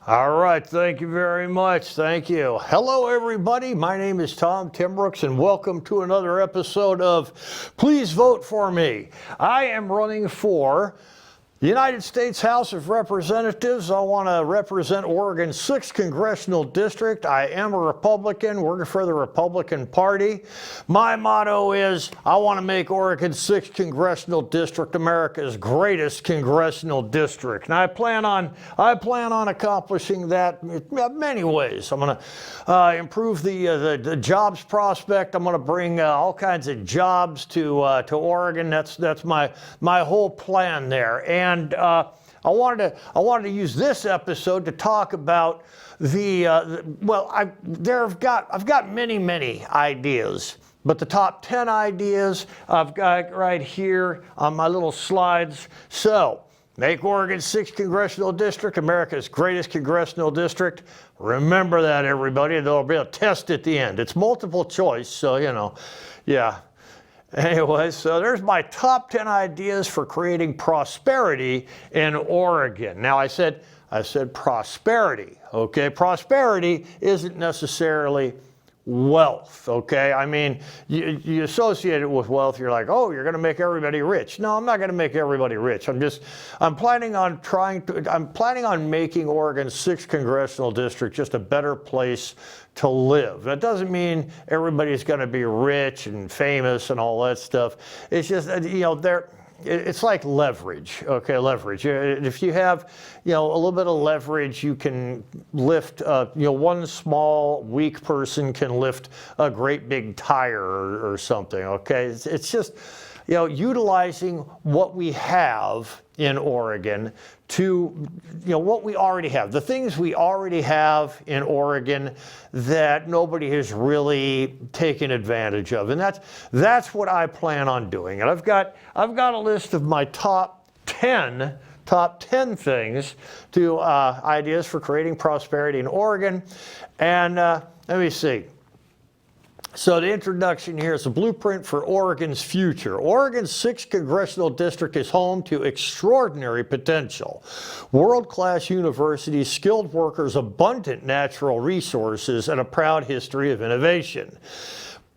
All right, thank you very much. Thank you. Hello, everybody. My name is Tom Timbrooks, and welcome to another episode of Please Vote For Me. I am running for the United States House of Representatives. I want to represent Oregon's 6th Congressional District. I am a Republican, working for the Republican Party. My motto is, I want to make Oregon's 6th Congressional District America's greatest congressional district. And I plan on accomplishing that in many ways. I'm going to improve the jobs prospect. I'm going to bring all kinds of jobs to Oregon. That's my whole plan there. And I wanted to use this episode to talk about I've got many ideas, but the top 10 ideas I've got right here on my little slides. So, make Oregon's 6th Congressional District America's greatest congressional district. Remember that, everybody. There'll be a test at the end. It's multiple choice, so yeah. Anyway, so there's my top 10 ideas for creating prosperity in Oregon. Now, I said prosperity, okay? Prosperity isn't necessarily wealth, okay? I mean, you associate it with wealth, you're like, oh, you're going to make everybody rich. No, I'm not going to make everybody rich. I'm planning on making Oregon's 6th Congressional District just a better place to live. That doesn't mean everybody's going to be rich and famous and all that stuff. It's just, it's like leverage, okay, leverage. If you have, a little bit of leverage, you can lift, one small, weak person can lift a great big tire or something, okay? It's just, utilizing what we have in Oregon to, what we already have, the things we already have in Oregon that nobody has really taken advantage of. And that's what I plan on doing. And I've got a list of my top 10 things to ideas for creating prosperity in Oregon. And let me see. So the introduction here is a blueprint for Oregon's future. Oregon's 6th Congressional District is home to extraordinary potential. World-class universities, skilled workers, abundant natural resources, and a proud history of innovation.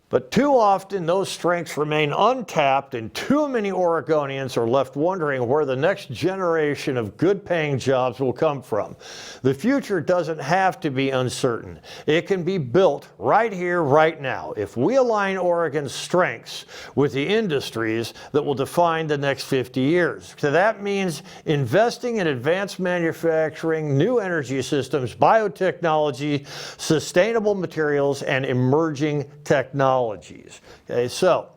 But too often, those strengths remain untapped, and too many Oregonians are left wondering where the next generation of good-paying jobs will come from. The future doesn't have to be uncertain. It can be built right here, right now, if we align Oregon's strengths with the industries that will define the next 50 years. So that means investing in advanced manufacturing, new energy systems, biotechnology, sustainable materials, and emerging technologies. Okay, so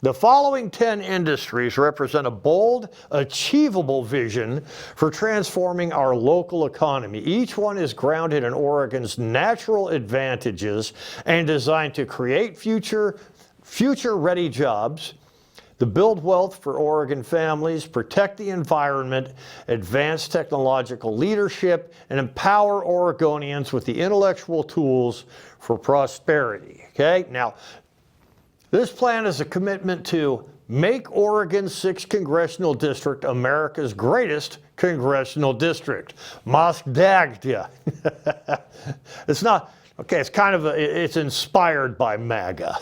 the following 10 industries represent a bold, achievable vision for transforming our local economy. Each one is grounded in Oregon's natural advantages and designed to create future-ready jobs, to build wealth for Oregon families, protect the environment, advance technological leadership, and empower Oregonians with the intellectual tools for prosperity. Okay, now, this plan is a commitment to make Oregon's 6th Congressional District America's greatest congressional district. Mosk Dagda. It's not, okay, it's inspired by MAGA.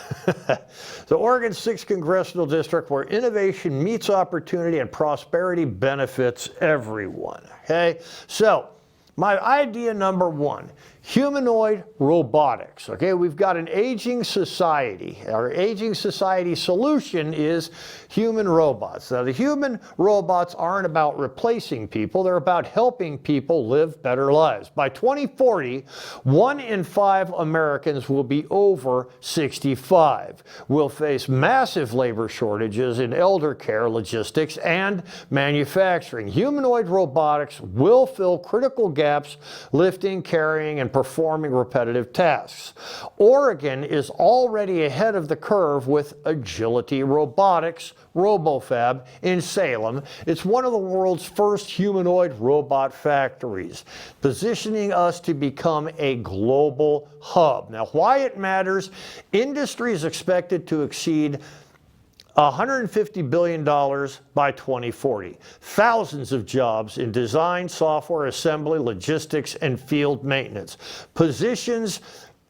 So Oregon's 6th Congressional District, where innovation meets opportunity and prosperity benefits everyone. Okay, so my idea number 1, humanoid robotics. Okay, we've got an aging society. Our aging society solution is human robots. Now, the human robots aren't about replacing people, they're about helping people live better lives. By 2040, 1 in 5 Americans will be over 65. We'll face massive labor shortages in elder care, logistics, and manufacturing. Humanoid robotics will fill critical gaps, lifting, carrying, and performing repetitive tasks. Oregon is already ahead of the curve with Agility Robotics, RoboFab, in Salem. It's one of the world's first humanoid robot factories, positioning us to become a global hub. Now, why it matters: industry is expected to exceed $150 billion by 2040. Thousands of jobs in design, software, assembly, logistics, and field maintenance.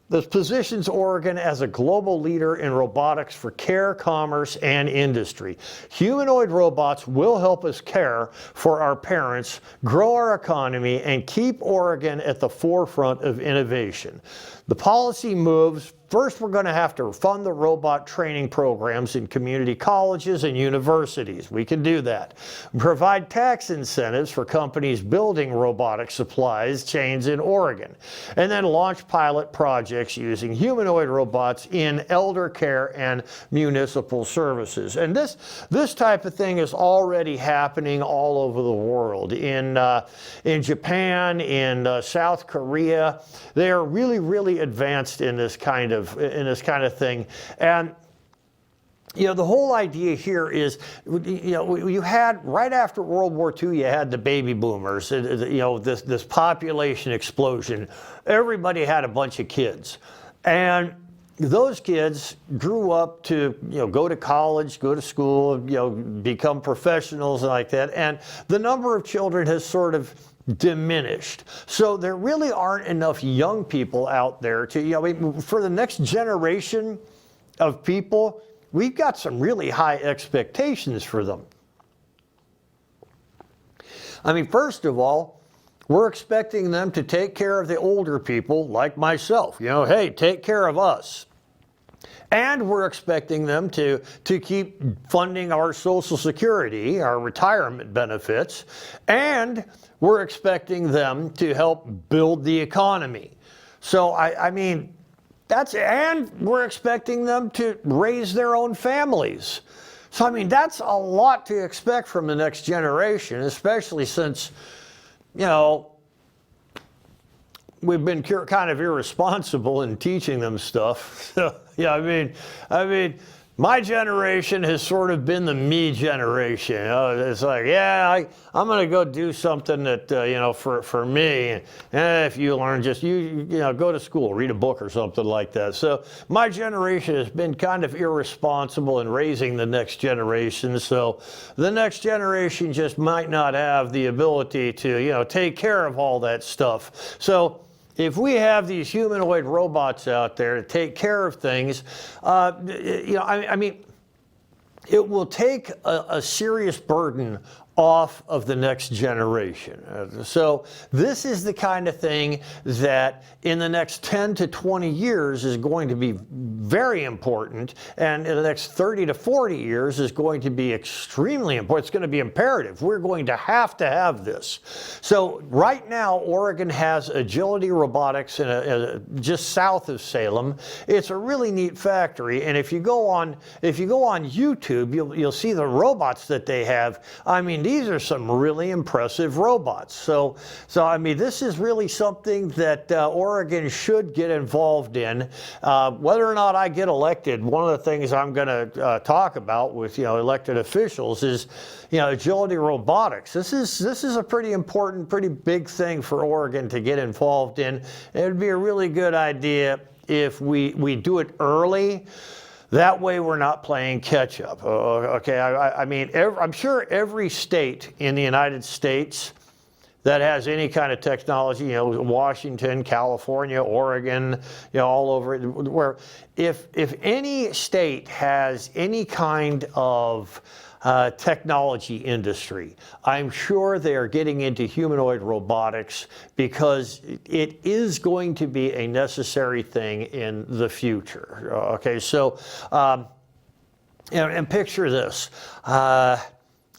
This positions Oregon as a global leader in robotics for care, commerce, and industry. Humanoid robots will help us care for our parents, grow our economy, and keep Oregon at the forefront of innovation. The policy moves. First, we're going to have to fund the robot training programs in community colleges and universities. We can do that. Provide tax incentives for companies building robotic supplies chains in Oregon. And then launch pilot projects using humanoid robots in elder care and municipal services. And this type of thing is already happening all over the world. In Japan, in South Korea, they are really, really advanced in this kind of thing. And the whole idea here is, you had, right after World War II, you had the baby boomers, this population explosion. Everybody had a bunch of kids. And those kids grew up to, go to college, go to school, become professionals like that. And the number of children has sort of diminished. So there really aren't enough young people out there to, for the next generation of people, we've got some really high expectations for them. First of all, we're expecting them to take care of the older people like myself. Hey, take care of us. And we're expecting them to keep funding our Social Security, our retirement benefits, and we're expecting them to help build the economy. So, and we're expecting them to raise their own families. So, that's a lot to expect from the next generation, especially since, we've been kind of irresponsible in teaching them stuff. So, my generation has sort of been the me generation. It's like, I'm going to go do something that, for me. And if you learn, just go to school, read a book or something like that. So my generation has been kind of irresponsible in raising the next generation. So the next generation just might not have the ability to, take care of all that stuff. So if we have these humanoid robots out there to take care of things, it will take a serious burden off of the next generation. So this is the kind of thing that in the next 10 to 20 years is going to be very important, and in the next 30 to 40 years is going to be extremely important. It's going to be imperative. We're going to have this. So right now, Oregon has Agility Robotics just south of Salem. It's a really neat factory, and if you go on YouTube, you'll see the robots that they have. These are some really impressive robots. So this is really something that Oregon should get involved in. Whether or not I get elected, one of the things I'm going to talk about with elected officials is Agility Robotics. This is a pretty important, pretty big thing for Oregon to get involved in. It would be a really good idea if we do it early. That way we're not playing catch up. Okay, I'm sure every state in the United States that has any kind of technology, Washington, California, Oregon, all over, where if any state has any kind of technology industry, I'm sure they are getting into humanoid robotics because it is going to be a necessary thing in the future. Okay, so, and picture this.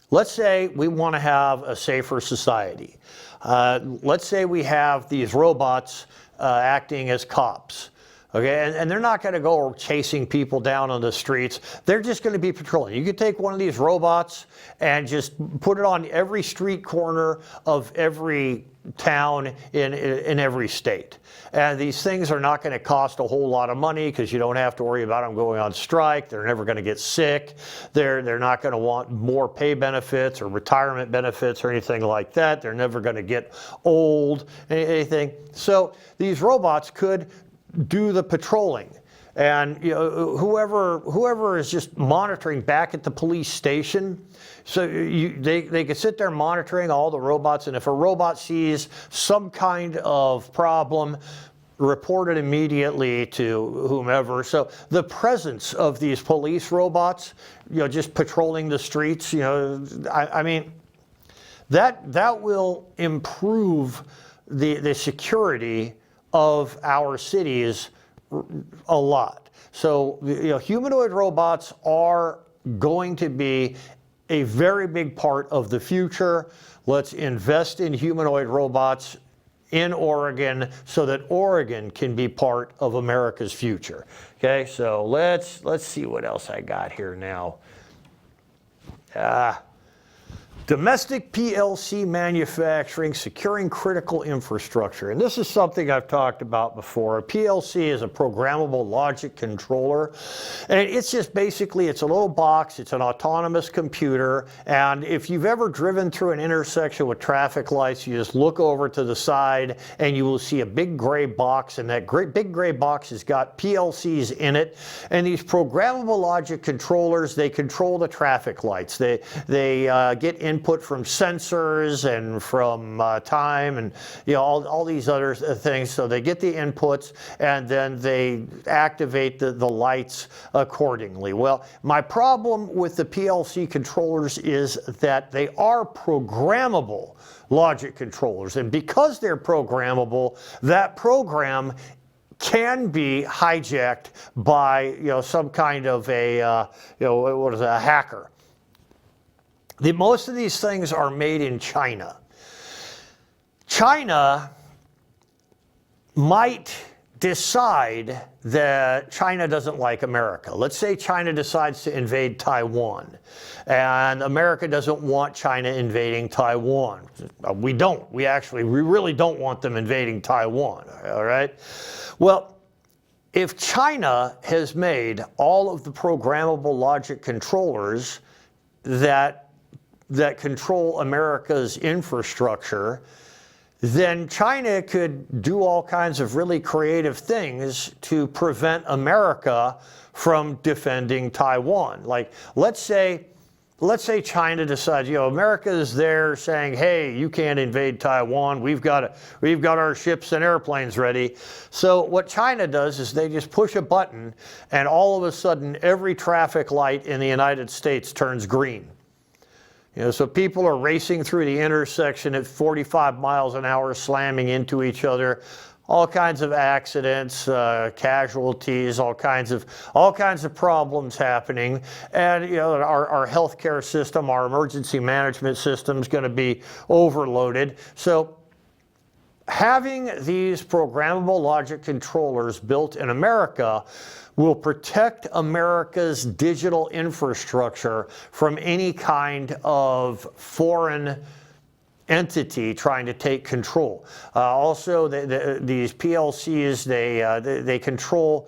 Let's say we want to have a safer society. Let's say we have these robots acting as cops. Okay, and they're not going to go chasing people down on the streets. They're just going to be patrolling. You could take one of these robots and just put it on every street corner of every town in every state. And these things are not going to cost a whole lot of money because you don't have to worry about them going on strike. They're never going to get sick. They're not going to want more pay benefits or retirement benefits or anything like that. They're never going to get old, anything. So these robots could do the patrolling. And whoever is just monitoring back at the police station, so they could sit there monitoring all the robots, and if a robot sees some kind of problem, report it immediately to whomever. So the presence of these police robots, just patrolling the streets, I mean, that will improve the security of our cities a lot. So, humanoid robots are going to be a very big part of the future. Let's invest in humanoid robots in Oregon so that Oregon can be part of America's future. Okay, so let's see what else I got here now. Domestic PLC manufacturing, securing critical infrastructure. And this is something I've talked about before. A PLC is a programmable logic controller. And it's just basically, it's a little box, it's an autonomous computer. And if you've ever driven through an intersection with traffic lights, you just look over to the side and you will see a big gray box. And that big gray box has got PLCs in it. And these programmable logic controllers, they control the traffic lights. They get input from sensors and from time and all these other things. So they get the inputs and then they activate the lights accordingly. Well, my problem with the PLC controllers is that they are programmable logic controllers, and because they're programmable, that program can be hijacked by some kind of a a hacker. Most of these things are made in China. China might decide that China doesn't like America. Let's say China decides to invade Taiwan, and America doesn't want China invading Taiwan. We don't. We really don't want them invading Taiwan, all right? Well, if China has made all of the programmable logic controllers that control America's infrastructure, then China could do all kinds of really creative things to prevent America from defending Taiwan. Like, let's say China decides, America is there saying, hey, you can't invade Taiwan. We've got our ships and airplanes ready. So what China does is they just push a button, and all of a sudden every traffic light in the United States turns green. So people are racing through the intersection at 45 miles an hour, slamming into each other, all kinds of accidents, casualties, all kinds of problems happening. And our healthcare system, our emergency management system is going to be overloaded. So having these programmable logic controllers built in America will protect America's digital infrastructure from any kind of foreign entity trying to take control. Also, these PLCs, they control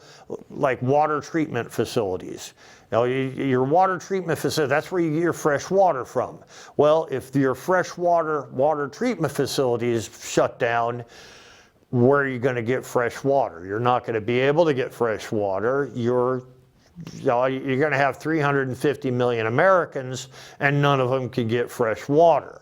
like water treatment facilities. Your water treatment facility, that's where you get your fresh water from. Well, if your fresh water treatment facility is shut down, where are you going to get fresh water? You're not going to be able to get fresh water. You're going to have 350 million Americans, and none of them can get fresh water.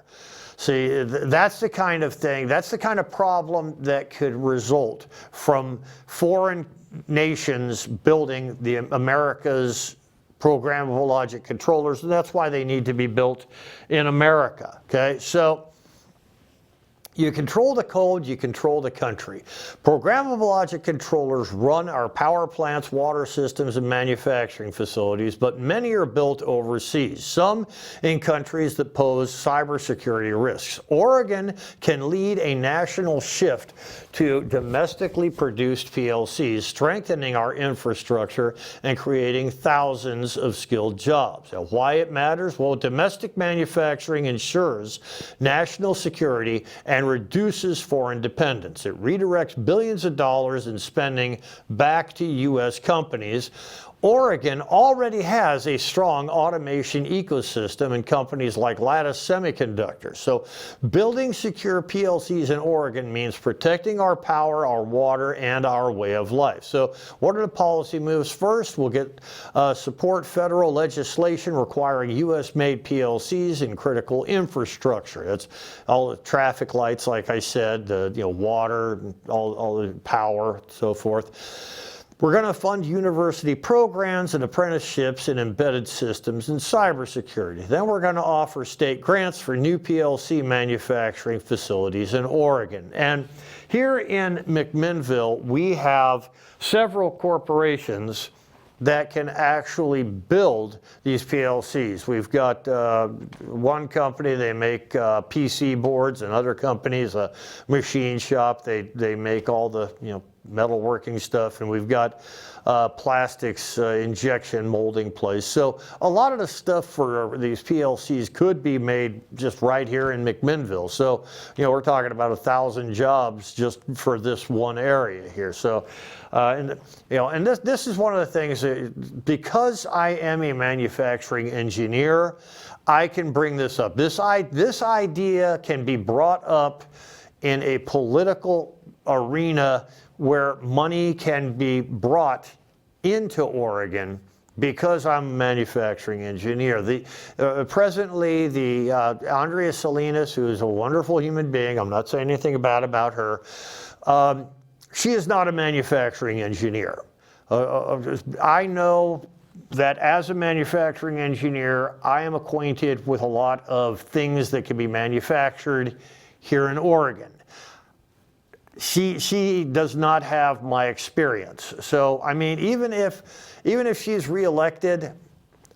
See, that's the kind of thing, that's the kind of problem that could result from foreign nations building America's programmable logic controllers, and that's why they need to be built in America. Okay, so you control the code, you control the country. Programmable logic controllers run our power plants, water systems, and manufacturing facilities, but many are built overseas, some in countries that pose cybersecurity risks. Oregon can lead a national shift to domestically produced PLCs, strengthening our infrastructure and creating thousands of skilled jobs. Now, why it matters? Well, domestic manufacturing ensures national security and reduces foreign dependence. It redirects billions of dollars in spending back to U.S. companies. Oregon already has a strong automation ecosystem in companies like Lattice Semiconductor. So building secure PLCs in Oregon means protecting our power, our water, and our way of life. So what are the policy moves? First, we'll get support federal legislation requiring U.S.-made PLCs in critical infrastructure. That's all the traffic lights, like I said, the water, all the power, so forth. We're going to fund university programs and apprenticeships in embedded systems and cybersecurity. Then we're going to offer state grants for new PLC manufacturing facilities in Oregon. And here in McMinnville, we have several corporations that can actually build these PLCs. We've got one company, they make PC boards, and other companies, a machine shop, they make all the metalworking stuff, and we've got plastics injection molding place. So a lot of the stuff for these PLCs could be made just right here in McMinnville. So we're talking about 1,000 jobs just for this one area here. So and this is one of the things that, because I am a manufacturing engineer, I can bring this up. This idea can be brought up in a political arena where money can be brought into Oregon because I'm a manufacturing engineer. Presently, Andrea Salinas, who is a wonderful human being, I'm not saying anything bad about her, she is not a manufacturing engineer. I know that as a manufacturing engineer, I am acquainted with a lot of things that can be manufactured here in Oregon. She does not have my experience. So, I mean, even if she's reelected,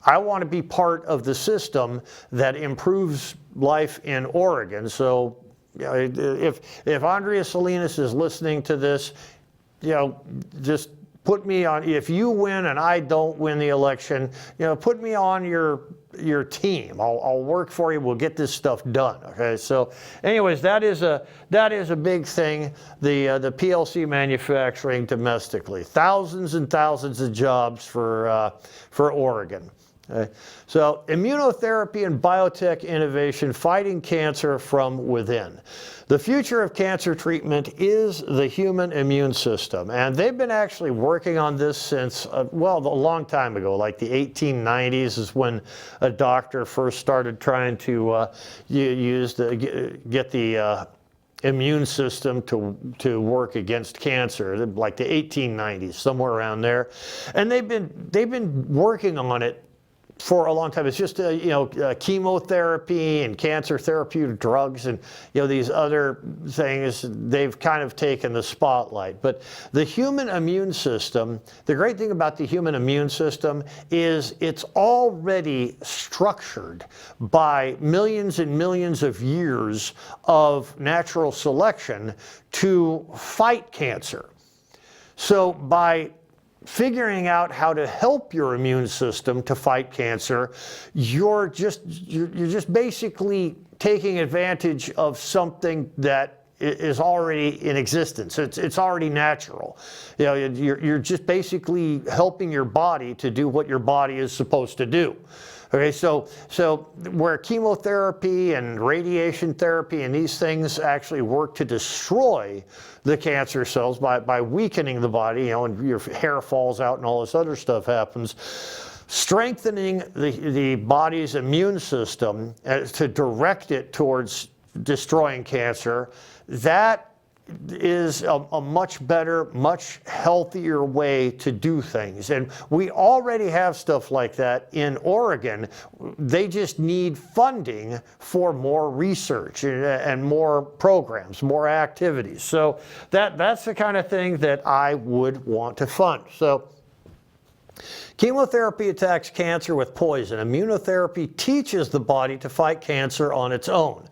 I want to be part of the system that improves life in Oregon. So, if Andrea Salinas is listening to this, just put me on. If you win and I don't win the election, put me on your team. I'll work for you. We'll get this stuff done. Okay. So, anyways, that is a big thing. The PLC manufacturing domestically, thousands and thousands of jobs for Oregon. Okay. So, immunotherapy and biotech innovation, fighting cancer from within. The future of cancer treatment is the human immune system, and they've been actually working on this since, a long time ago, like the 1890s is when a doctor first started trying to get the immune system to work against cancer, like the 1890s, somewhere around there, and they've been working on it for a long time. It's just chemotherapy and cancer therapeutic drugs and these other things, they've kind of taken the spotlight. But the human immune system, the great thing about the human immune system is it's already structured by millions and millions of years of natural selection to fight cancer. So by figuring out how to help your immune system to fight cancer, you're just basically taking advantage of something that is already in existence. It's already natural. You're just basically helping your body to do what your body is supposed to do. Okay, so where chemotherapy and radiation therapy and these things actually work to destroy the cancer cells by weakening the body, and your hair falls out and all this other stuff happens, strengthening the body's immune system to direct it towards destroying cancer, that is a much better, much healthier way to do things. And we already have stuff like that in Oregon. They just need funding for more research and more programs, more activities. So that's the kind of thing that I would want to fund. So chemotherapy attacks cancer with poison. Immunotherapy teaches the body to fight cancer on its own.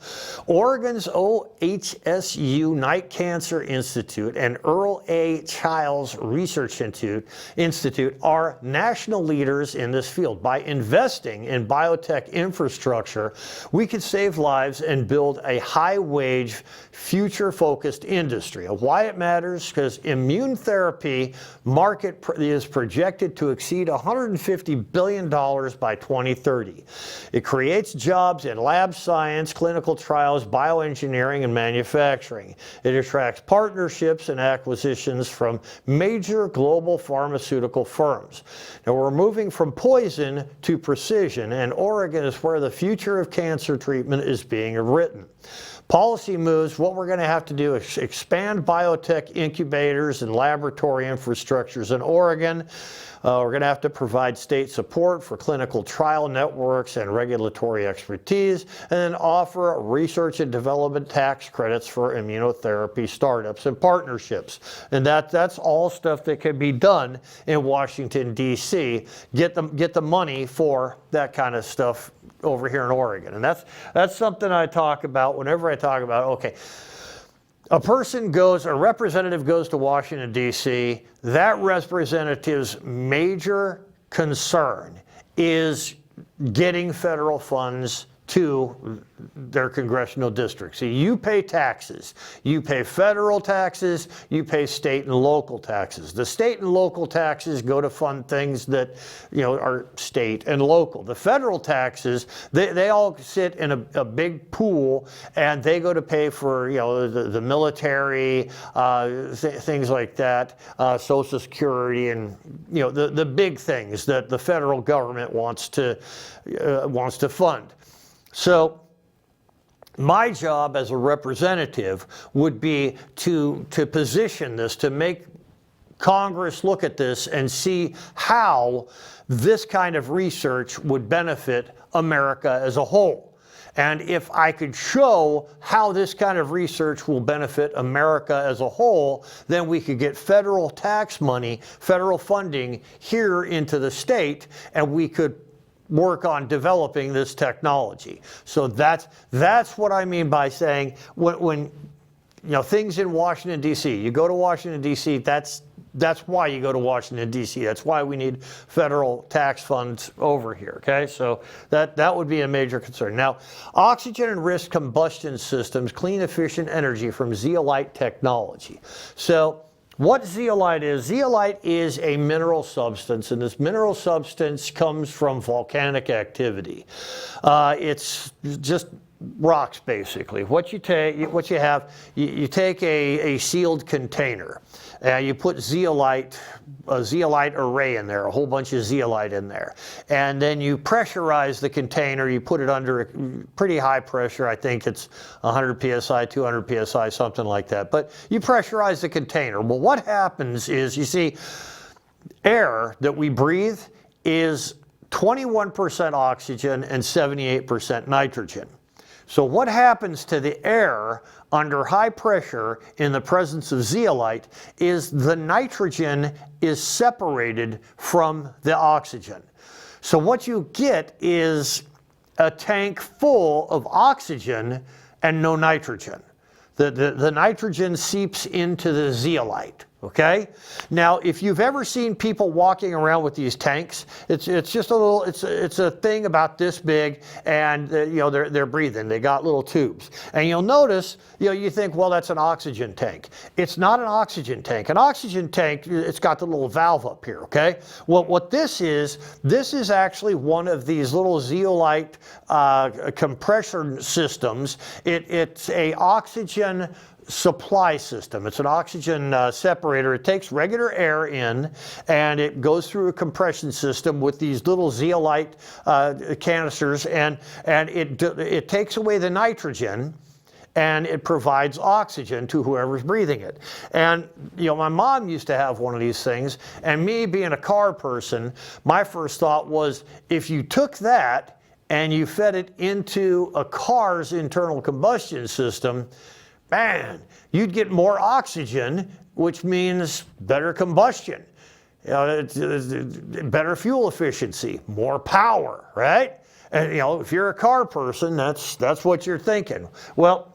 Oregon's OHSU Night Cancer Institute and Earl A. Childs Research Institute are national leaders in this field. By investing in biotech infrastructure, we could save lives and build a high-wage, future-focused industry. Why it matters? Because immune therapy market is projected to exceed $150 billion by 2030. It creates jobs in lab science, clinical trials, bioengineering, and manufacturing. It attracts partnerships and acquisitions from major global pharmaceutical firms. Now, we're moving from poison to precision, and Oregon is where the future of cancer treatment is being written. Policy moves, what we're going to have to do is expand biotech incubators and laboratory infrastructures in Oregon. We're going to have to provide state support for clinical trial networks and regulatory expertise, and then offer research and development tax credits for immunotherapy startups and partnerships. And that's all stuff that can be done in Washington, D.C. Get the money for that kind of stuff over here in Oregon. And that's something I talk about whenever I talk about, okay, a representative goes to Washington, D.C., that representative's major concern is getting federal funds to their congressional district. See, you pay taxes. You pay federal taxes, you pay state and local taxes. The state and local taxes go to fund things that, are state and local. The federal taxes, they all sit in a big pool, and they go to pay for, the military, things like that, Social Security, and, the big things that the federal government wants to fund. So my job as a representative would be to position this, to make Congress look at this and see how this kind of research would benefit America as a whole. And if I could show how this kind of research will benefit America as a whole, then we could get federal tax money, federal funding here into the state, and we could work on developing this technology. So that's what I mean by saying when things in Washington, D.C., you go to Washington, D.C., that's why you go to Washington, D.C. That's why we need federal tax funds over here, okay? So that would be a major concern. Now, oxygen and risk combustion systems, clean, efficient energy from zeolite technology. So what zeolite is a mineral substance, and this mineral substance comes from volcanic activity. It's just rocks, basically. You take a sealed container, and you put a zeolite array in there, a whole bunch of zeolite in there, and then you pressurize the container. You put it under a pretty high pressure. I think it's 100 psi, 200 psi, something like that. But you pressurize the container. Well, what happens is, you see, air that we breathe is 21% oxygen and 78% nitrogen. So what happens to the air under high pressure in the presence of zeolite is the nitrogen is separated from the oxygen. So what you get is a tank full of oxygen and no nitrogen. The nitrogen seeps into the zeolite. Okay? Now, if you've ever seen people walking around with these tanks, it's just it's a thing about this big, and they're breathing. They got little tubes, and you'll notice, you think, well, that's an oxygen tank. It's not an oxygen tank. An oxygen tank, it's got the little valve up here. Okay? Well, what this is actually one of these little zeolite compression systems. It's a oxygen supply system. It's an oxygen separator. It takes regular air in, and it goes through a compression system with these little zeolite canisters, and it takes away the nitrogen, and it provides oxygen to whoever's breathing it. And my mom used to have one of these things, and me being a car person, my first thought was, if you took that and you fed it into a car's internal combustion system, man, you'd get more oxygen, which means better combustion, better fuel efficiency, more power, right? And if you're a car person, that's what you're thinking. Well,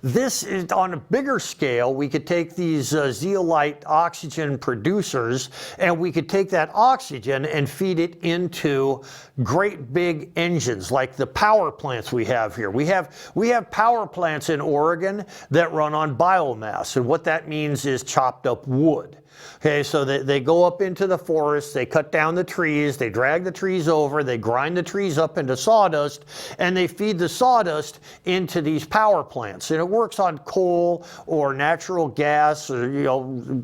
this is on a bigger scale. We could take these zeolite oxygen producers, and we could take that oxygen and feed it into great big engines like the power plants we have here. We have power plants in Oregon that run on biomass, and what that means is chopped up wood. Okay, so they go up into the forest, they cut down the trees, they drag the trees over, they grind the trees up into sawdust, and they feed the sawdust into these power plants. And it works on coal or natural gas or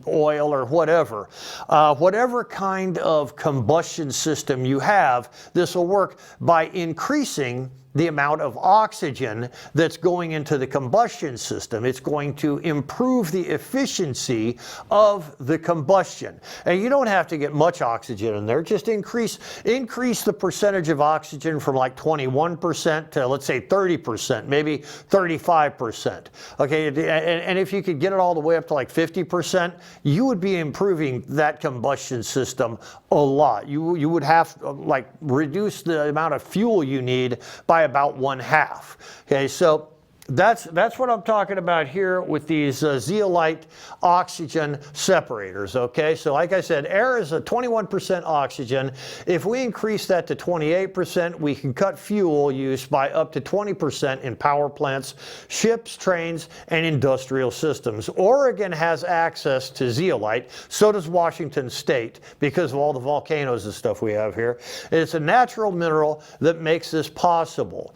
oil or whatever. Whatever kind of combustion system you have, this will work by increasing the amount of oxygen that's going into the combustion system. It's going to improve the efficiency of the combustion. And you don't have to get much oxygen in there. Just increase the percentage of oxygen from like 21% to, let's say, 30%, maybe 35%. Okay, and if you could get it all the way up to like 50%, you would be improving that combustion system a lot. You would have like reduce the amount of fuel you need by about 1/2. Okay, so that's what I'm talking about here with these zeolite oxygen separators. Okay, so like I said, air is a 21% oxygen. If we increase that to 28%, we can cut fuel use by up to 20% in power plants, ships, trains, and industrial systems. Oregon has access to zeolite. So does Washington State because of all the volcanoes and stuff we have here. It's a natural mineral that makes this possible.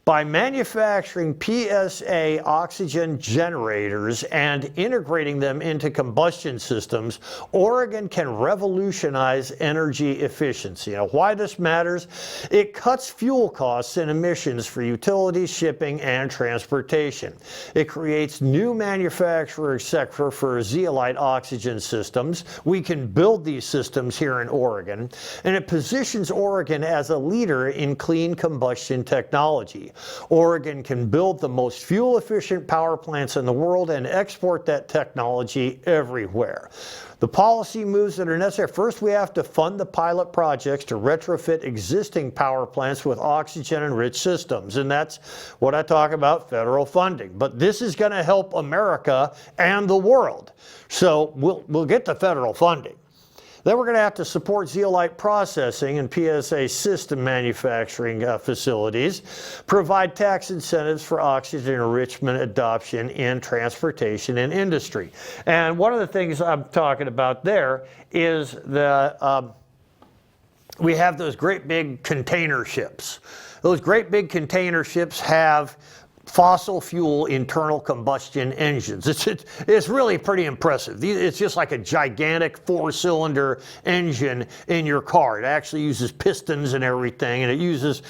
By manufacturing PSA oxygen generators and integrating them into combustion systems, Oregon can revolutionize energy efficiency. Now, why this matters? It cuts fuel costs and emissions for utilities, shipping, and transportation. It creates new manufacturing sector for zeolite oxygen systems. We can build these systems here in Oregon, and it positions Oregon as a leader in clean combustion technology. Oregon can build the most fuel-efficient power plants in the world and export that technology everywhere. The policy moves that are necessary. First, we have to fund the pilot projects to retrofit existing power plants with oxygen-enriched systems, and that's what I talk about, federal funding. But this is going to help America and the world, so we'll get the federal funding. Then we're going to have to support zeolite processing and PSA system manufacturing facilities, provide tax incentives for oxygen enrichment adoption in transportation and industry. And one of the things I'm talking about there is that we have those great big container ships. Those great big container ships have fossil fuel internal combustion engines. It's really pretty impressive. It's just like a gigantic 4-cylinder engine in your car. It actually uses pistons and everything, and it uses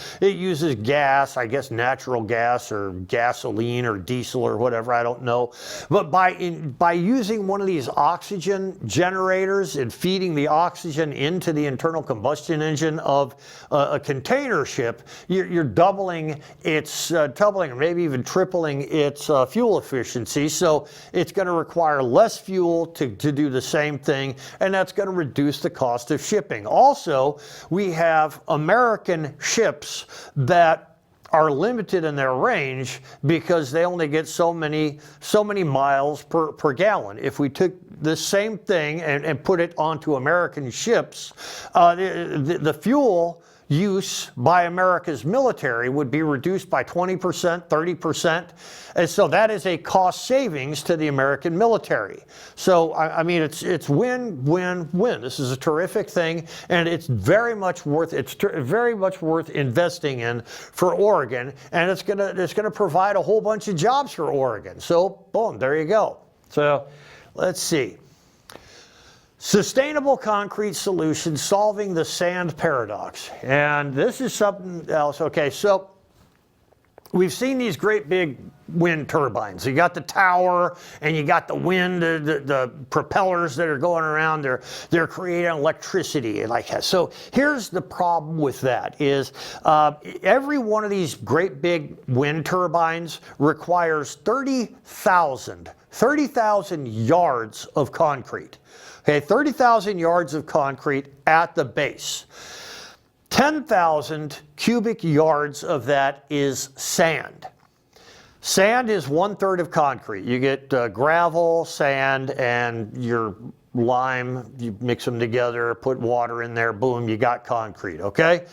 gas, I guess natural gas or gasoline or diesel or whatever, I don't know. But by using one of these oxygen generators and feeding the oxygen into the internal combustion engine of a container ship, you're doubling its or maybe even tripling its fuel efficiency. So it's going to require less fuel to do the same thing, and that's going to reduce the cost of shipping. Also, we have American ships that are limited in their range because they only get so many miles per gallon. If we took the same thing and put it onto American ships, the fuel use by America's military would be reduced by 20%, 30%. And so that is a cost savings to the American military. So, I mean, it's win, win, win. This is a terrific thing, and it's very much worth investing in for Oregon, and it's gonna provide a whole bunch of jobs for Oregon. So, boom, there you go. So, let's see. Sustainable concrete solutions solving the sand paradox. And this is something else. Okay, so we've seen these great big wind turbines. You got the tower and you got the wind, the propellers that are going around. They're creating electricity like that. So here's the problem with that is every one of these great big wind turbines requires 30,000 yards of concrete. Okay, 30,000 yards of concrete at the base. 10,000 cubic yards of that is sand. Sand is 1/3 of concrete. You get gravel, sand, and your lime. You mix them together, put water in there, boom, you got concrete, okay?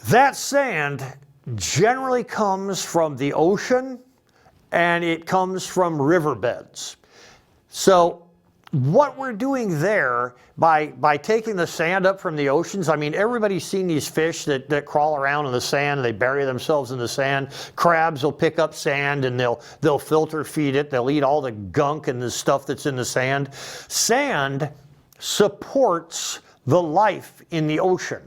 That sand generally comes from the ocean, and it comes from riverbeds. So what we're doing there by taking the sand up from the oceans, I mean, everybody's seen these fish that crawl around in the sand and they bury themselves in the sand. Crabs will pick up sand and they'll filter feed it. They'll eat all the gunk and the stuff that's in the sand. Sand supports the life in the ocean.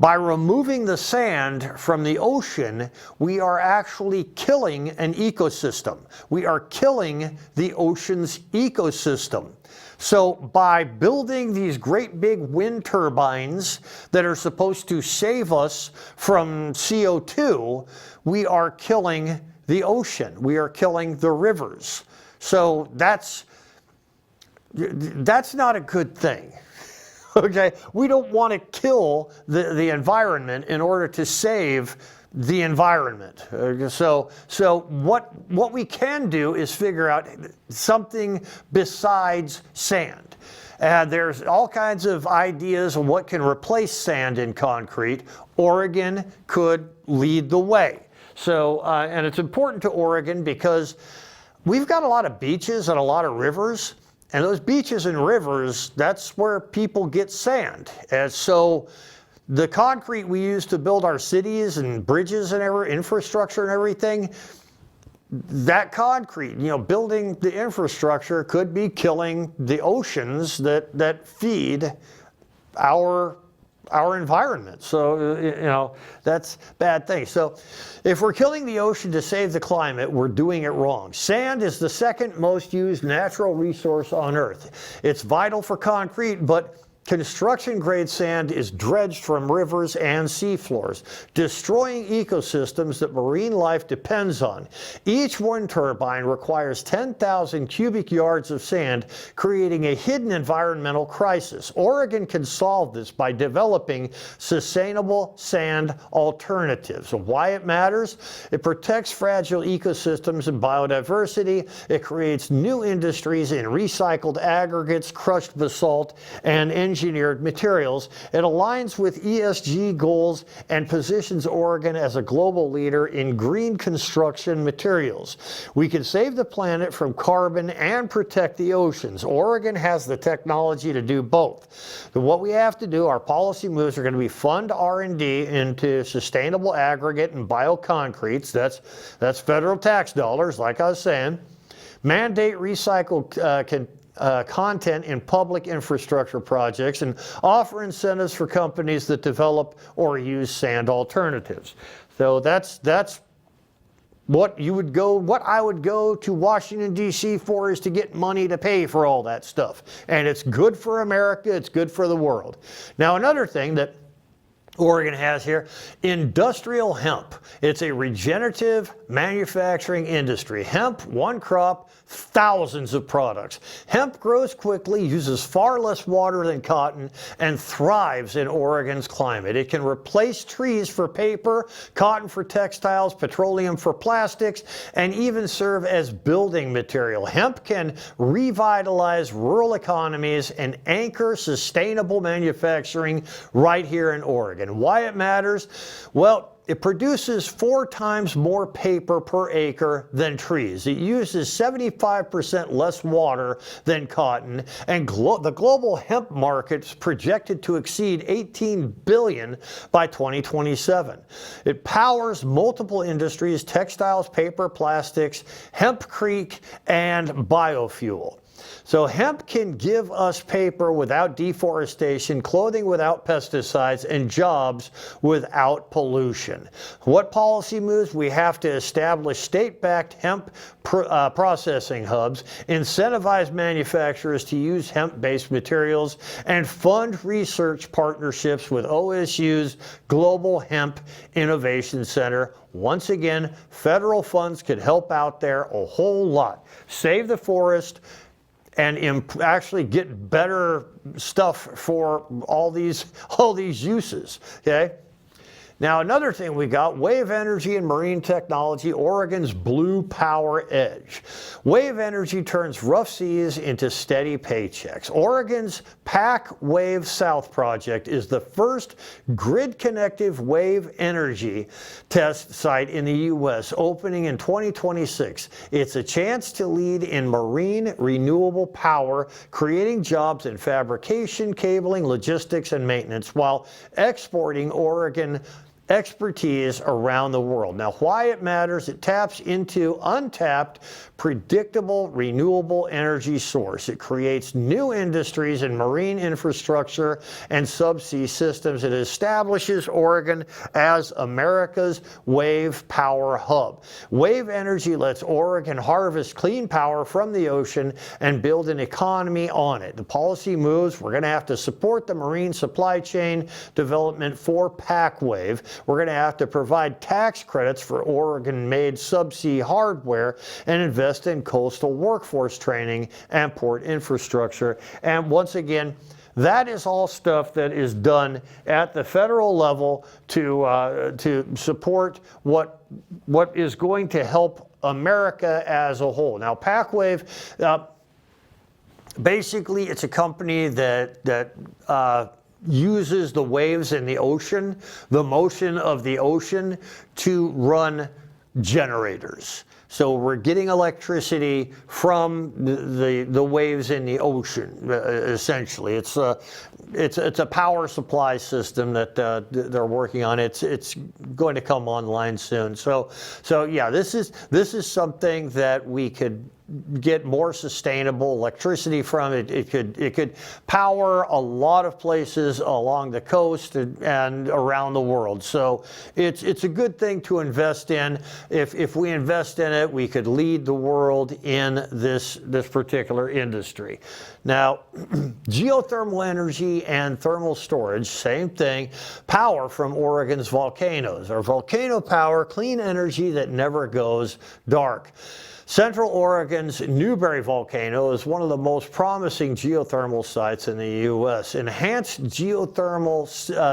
By removing the sand from the ocean, we are actually killing an ecosystem. We are killing the ocean's ecosystem. So by building these great big wind turbines that are supposed to save us from CO2, we are killing the ocean. We are killing the rivers. So that's not a good thing. Okay, we don't want to kill the environment in order to save the environment. So what we can do is figure out something besides sand. And there's all kinds of ideas on what can replace sand in concrete. Oregon could lead the way. So, and it's important to Oregon because we've got a lot of beaches and a lot of rivers. And those beaches and rivers, that's where people get sand. And so the concrete we use to build our cities and bridges and infrastructure and everything, that concrete, building the infrastructure could be killing the oceans that feed our environment. So, that's a bad thing. So if we're killing the ocean to save the climate, we're doing it wrong. Sand is the second most used natural resource on Earth. It's vital for concrete, but construction-grade sand is dredged from rivers and seafloors, destroying ecosystems that marine life depends on. Each wind turbine requires 10,000 cubic yards of sand, creating a hidden environmental crisis. Oregon can solve this by developing sustainable sand alternatives. Why it matters? It protects fragile ecosystems and biodiversity. It creates new industries in recycled aggregates, crushed basalt, and engineered materials. It aligns with ESG goals and positions Oregon as a global leader in green construction materials. We can save the planet from carbon and protect the oceans. Oregon has the technology to do both. So what we have to do, our policy moves are going to be fund R&D into sustainable aggregate and bioconcretes. That's federal tax dollars, like I was saying. Mandate recycled content in public infrastructure projects and offer incentives for companies that develop or use sand alternatives. So that's what I would go to Washington, D.C. for, is to get money to pay for all that stuff. And it's good for America, it's good for the world. Now, another thing that Oregon has here, industrial hemp. It's a regenerative manufacturing industry. Hemp, one crop, thousands of products. Hemp grows quickly, uses far less water than cotton, and thrives in Oregon's climate. It can replace trees for paper, cotton for textiles, petroleum for plastics, and even serve as building material. Hemp can revitalize rural economies and anchor sustainable manufacturing right here in Oregon. Why it matters? Well, it produces 4 times more paper per acre than trees. It uses 75% less water than cotton, and the global hemp market is projected to exceed $18 billion by 2027. It powers multiple industries: textiles, paper, plastics, hempcrete, and biofuel. So hemp can give us paper without deforestation, clothing without pesticides, and jobs without pollution. What policy moves? We have to establish state-backed hemp processing hubs, incentivize manufacturers to use hemp-based materials, and fund research partnerships with OSU's Global Hemp Innovation Center. Once again, federal funds could help out there a whole lot. Save the forest and actually get better stuff for all these uses. Okay. Now, another thing we got, wave energy and marine technology, Oregon's blue power edge. Wave energy turns rough seas into steady paychecks. Oregon's Pac Wave South project is the first grid-connective wave energy test site in the U.S., opening in 2026. It's a chance to lead in marine renewable power, creating jobs in fabrication, cabling, logistics, and maintenance, while exporting Oregon expertise around the world. Now, why it matters, it taps into untapped, predictable, renewable energy source. It creates new industries in marine infrastructure and subsea systems. It establishes Oregon as America's wave power hub. Wave energy lets Oregon harvest clean power from the ocean and build an economy on it. The policy moves, we're going to have to support the marine supply chain development for Pac Wave. We're going to have to provide tax credits for Oregon-made subsea hardware and invest in coastal workforce training and port infrastructure. And once again, that is all stuff that is done at the federal level to support what is going to help America as a whole. Now, Pac Wave, basically, it's a company that uses the waves in the ocean, the motion of the ocean, to run generators. So we're getting electricity from the waves in the ocean, essentially. It's a power supply system that they're working on. It's going to come online soon. So yeah, this is something that we could get more sustainable electricity from. It could power a lot of places along the coast and around the world. So it's a good thing to invest in. If we invest in it, we could lead the world in this particular industry. Now, geothermal energy and thermal storage, same thing. Power from Oregon's volcanoes, or volcano power, clean energy that never goes dark. Central Oregon's Newberry volcano is one of the most promising geothermal sites in the U.S. Enhanced geothermal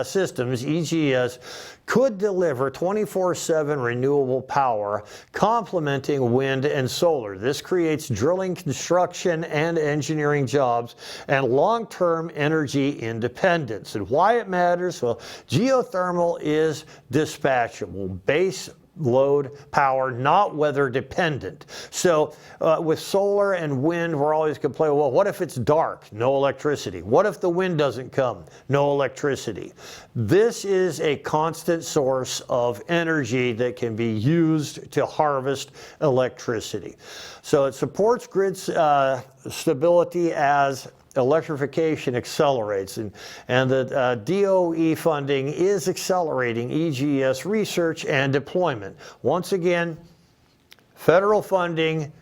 systems, EGS, could deliver 24/7 renewable power, complementing wind and solar. This creates drilling, construction, and engineering jobs and long-term energy independence. And why it matters? Well, geothermal is dispatchable, base load power, not weather dependent. So with solar and wind, we're always complaining, well, what if it's dark? No electricity. What if the wind doesn't come? No electricity. This is a constant source of energy that can be used to harvest electricity. So it supports grid stability as electrification accelerates, and the DOE funding is accelerating EGS research and deployment. Once again, federal funding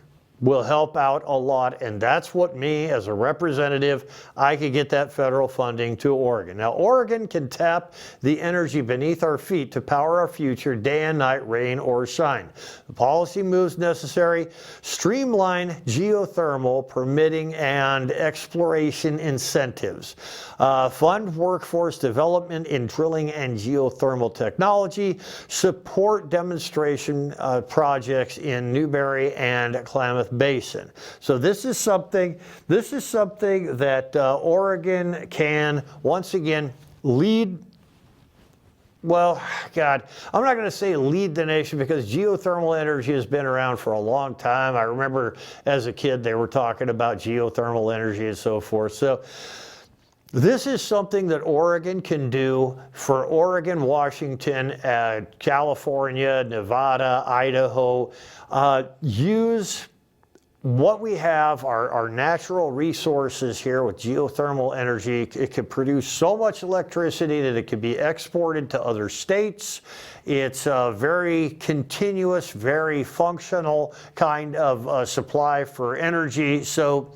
will help out a lot, and that's what me, as a representative, I could get that federal funding to Oregon. Now, Oregon can tap the energy beneath our feet to power our future day and night, rain or shine. The policy moves necessary: streamline geothermal permitting and exploration incentives, fund workforce development in drilling and geothermal technology, support demonstration projects in Newberry and Klamath Basin. So this is something that Oregon can once again lead. Well, God, I'm not going to say lead the nation, because geothermal energy has been around for a long time. I remember as a kid they were talking about geothermal energy and so forth. So this is something that Oregon can do for Oregon, Washington, California, Nevada, Idaho. Use what we have, our natural resources here with geothermal energy. It can produce so much electricity that it can be exported to other states. It's a very continuous, very functional kind of supply for energy. So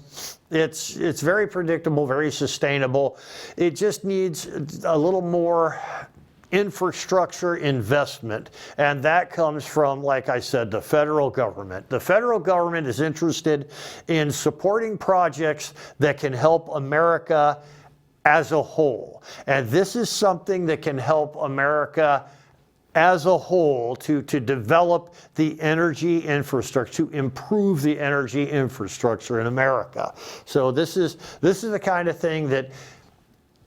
it's very predictable, very sustainable. It just needs a little more infrastructure investment, and that comes from, like I said, the federal government. The federal government is interested in supporting projects that can help America as a whole, and this is something that can help America as a whole to develop the energy infrastructure, to improve the energy infrastructure in America. So this is the kind of thing that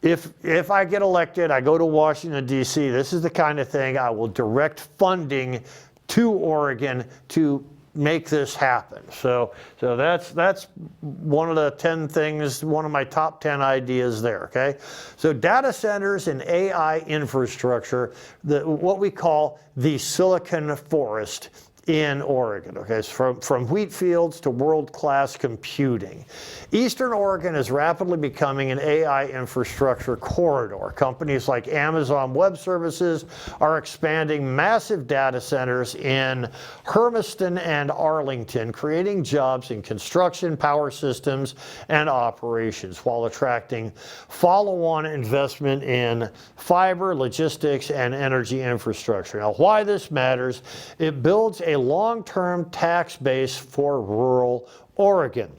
if I get elected, I go to Washington, D.C., this is the kind of thing I will direct funding to Oregon to make this happen. So that's one of the 10 things, one of my top 10 ideas there, okay? So data centers and AI infrastructure, what we call the Silicon Forest in Oregon, okay? So from wheat fields to world-class computing. Eastern Oregon is rapidly becoming an AI infrastructure corridor. Companies like Amazon Web Services are expanding massive data centers in Hermiston and Arlington, creating jobs in construction, power systems, and operations, while attracting follow-on investment in fiber, logistics, and energy infrastructure. Now, why this matters, it builds a long-term tax base for rural Oregon.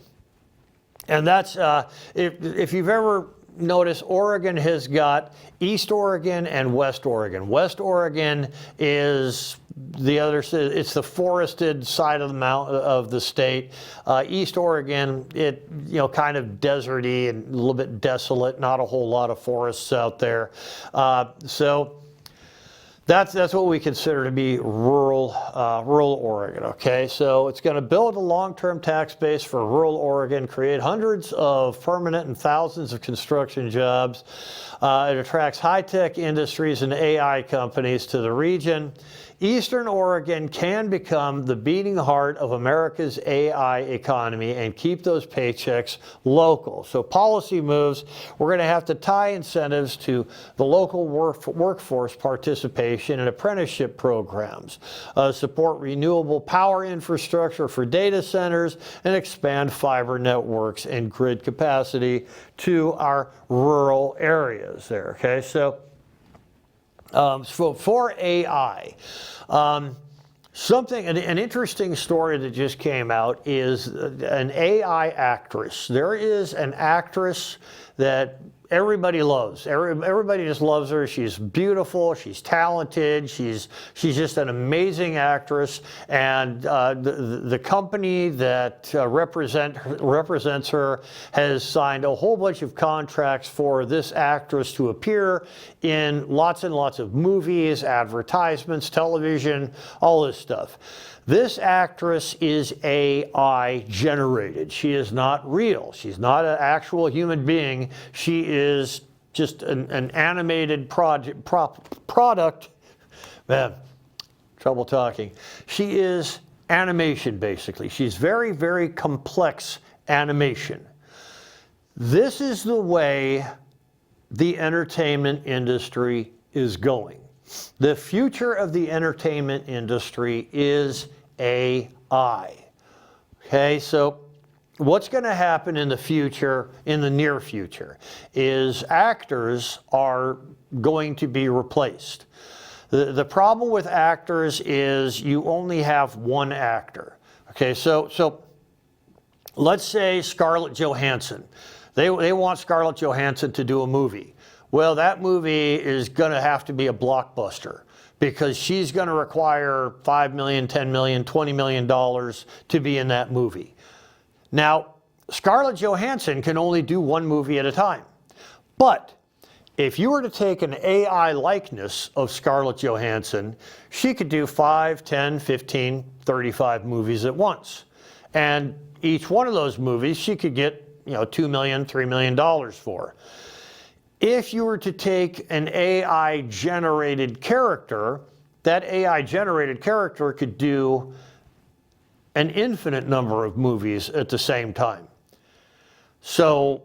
And that's, if you've ever noticed, Oregon has got East Oregon and West Oregon. West Oregon is the other, it's the forested side of the mountain of the state. East Oregon, kind of deserty and a little bit desolate, not a whole lot of forests out there. So that's what we consider to be rural Oregon, okay? So it's going to build a long-term tax base for rural Oregon, create hundreds of permanent and thousands of construction jobs. It attracts high-tech industries and AI companies to the region. Eastern Oregon can become the beating heart of America's AI economy and keep those paychecks local. So policy moves, we're going to have to tie incentives to the local workforce participation in apprenticeship programs, support renewable power infrastructure for data centers, and expand fiber networks and grid capacity to our rural areas there, okay? So for AI, an interesting story that just came out is an AI actress. There is an actress that everybody loves. Everybody just loves her. She's beautiful. She's talented. She's just an amazing actress. And the company that represents her has signed a whole bunch of contracts for this actress to appear in lots and lots of movies, advertisements, television, all this stuff. This actress is AI generated. She is not real. She's not an actual human being. She is just an animated product. Man, trouble talking. She is animation, basically. She's very, very complex animation. This is the way the entertainment industry is going. The future of the entertainment industry is AI. Okay, so what's going to happen in the future, in the near future, is actors are going to be replaced. The problem with actors is you only have one actor. Okay, so let's say Scarlett Johansson. They want Scarlett Johansson to do a movie. Well, that movie is going to have to be a blockbuster, because she's going to require $5 million, $10 million, $20 million to be in that movie. Now, Scarlett Johansson can only do one movie at a time. But if you were to take an AI likeness of Scarlett Johansson, she could do 5, 10, 15, 35 movies at once. And each one of those movies she could get, $2 million, $3 million for. If you were to take an AI-generated character, that AI-generated character could do an infinite number of movies at the same time. So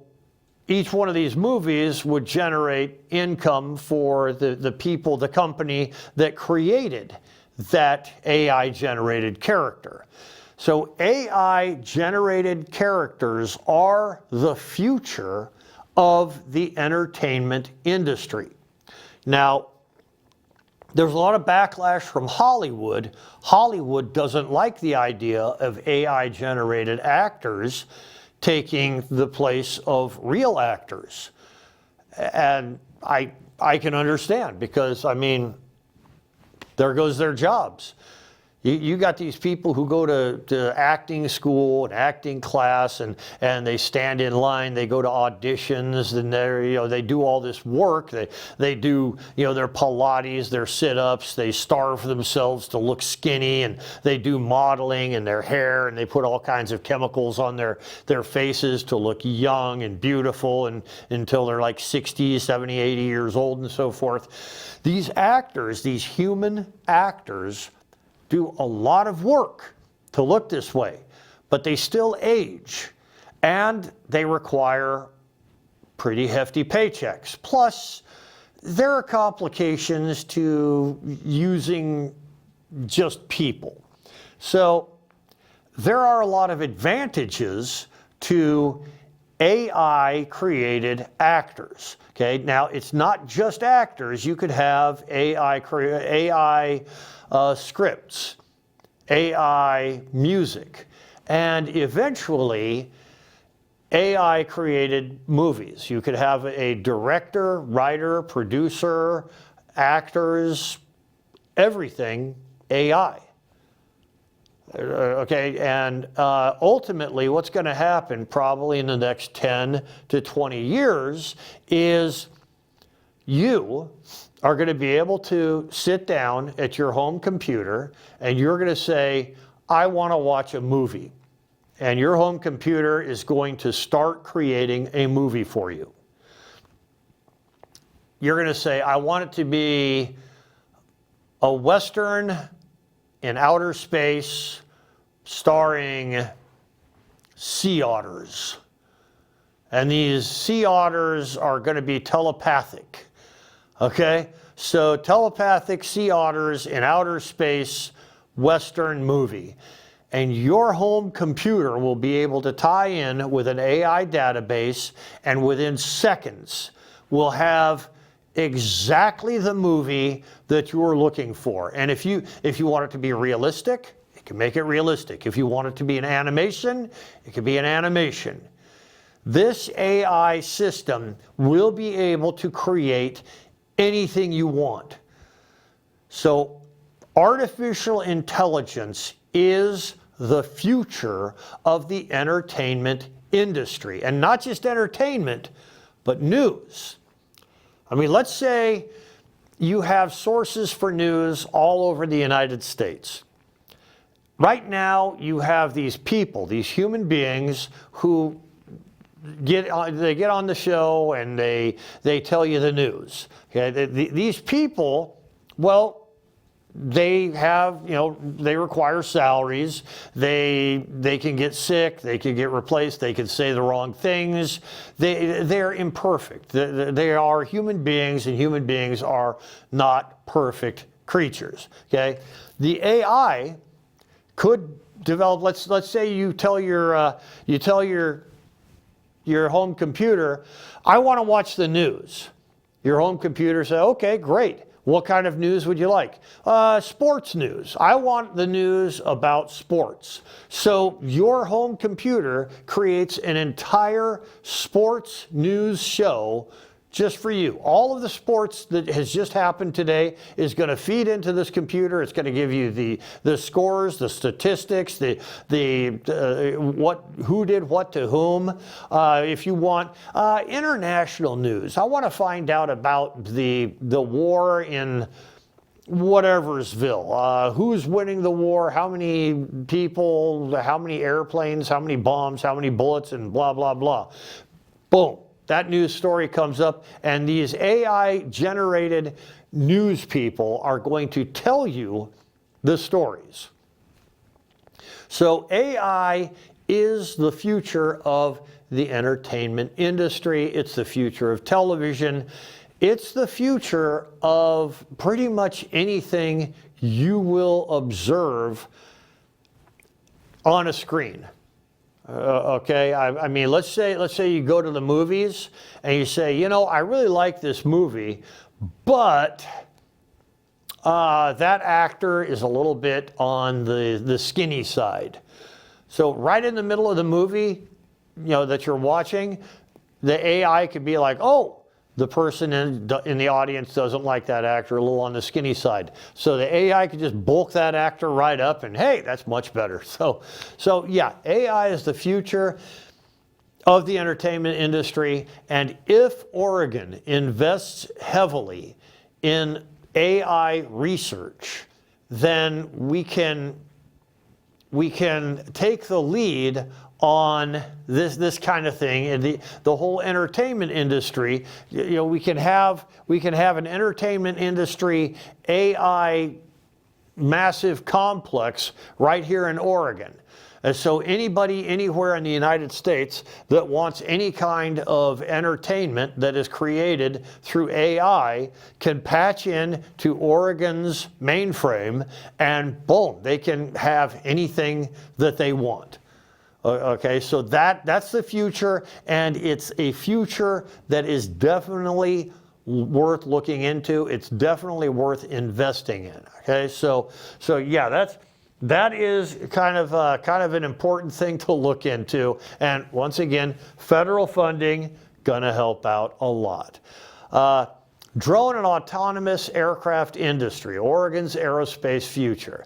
each one of these movies would generate income for the people, the company that created that AI-generated character. So AI-generated characters are the future of the entertainment industry. Now, there's a lot of backlash from Hollywood. Hollywood doesn't like the idea of AI-generated actors taking the place of real actors. And I can understand, because, there goes their jobs. You got these people who go to acting school and acting class, and they stand in line, they go to auditions, and they do all this work. They do their Pilates, their sit-ups, they starve themselves to look skinny, and they do modeling in their hair, and they put all kinds of chemicals on their faces to look young and beautiful, and until they're like 60, 70, 80 years old and so forth. These actors, these human actors, do a lot of work to look this way, but they still age, and they require pretty hefty paychecks. Plus, there are complications to using just people. So there are a lot of advantages to AI-created actors. Okay, now it's not just actors. You could have AI scripts, AI music, and eventually AI-created movies. You could have a director, writer, producer, actors, everything AI. Okay, and ultimately what's going to happen probably in the next 10 to 20 years is you are going to be able to sit down at your home computer and you're going to say, I want to watch a movie. And your home computer is going to start creating a movie for you. You're going to say, I want it to be a Western in outer space starring sea otters. And these sea otters are going to be telepathic. Okay, so telepathic sea otters in outer space, Western movie. And your home computer will be able to tie in with an AI database, and within seconds will have exactly the movie that you're looking for. And if you want it to be realistic, it can make it realistic. If you want it to be an animation, it can be an animation. This AI system will be able to create anything you want. So artificial intelligence is the future of the entertainment industry. And not just entertainment, but news. I mean, let's say you have sources for news all over the United States. Right now, you have these people, these human beings who get on the show and they tell you the news. Okay? These people, well, they have, they require salaries. They can get sick. They can get replaced. They can say the wrong things. They're imperfect. They are human beings, and human beings are not perfect creatures. Okay, the AI could develop. Let's say you tell your home computer, I want to watch the news. Your home computer says, okay, great. What kind of news would you like? Sports news. I want the news about sports. So your home computer creates an entire sports news show just for you. All of the sports that has just happened today is going to feed into this computer. It's going to give you the scores, the statistics, who did what to whom. If you want international news, I want to find out about the war in whateversville. Who's winning the war? How many people? How many airplanes? How many bombs? How many bullets? And blah blah blah. Boom. That news story comes up, and these AI-generated news people are going to tell you the stories. So AI is the future of the entertainment industry. It's the future of television. It's the future of pretty much anything you will observe on a screen. Okay, I mean, let's say you go to the movies and you say, I really like this movie, but that actor is a little bit on the skinny side. So right in the middle of the movie, that you're watching, the AI could be like, oh, the person in the audience doesn't like that actor, a little on the skinny side. So the AI could just bulk that actor right up and hey, that's much better. So yeah, AI is the future of the entertainment industry. And if Oregon invests heavily in AI research, then we can take the lead on this kind of thing, and the whole entertainment industry. You know, we can have an entertainment industry AI massive complex right here in Oregon. And so anybody anywhere in the United States that wants any kind of entertainment that is created through AI can patch in to Oregon's mainframe and boom, they can have anything that they want. Okay, so that's the future, and it's a future that is definitely worth looking into. It's definitely worth investing in. Okay, so yeah, that is kind of an important thing to look into. And once again, federal funding gonna help out a lot. Drone and autonomous aircraft industry, Oregon's aerospace future.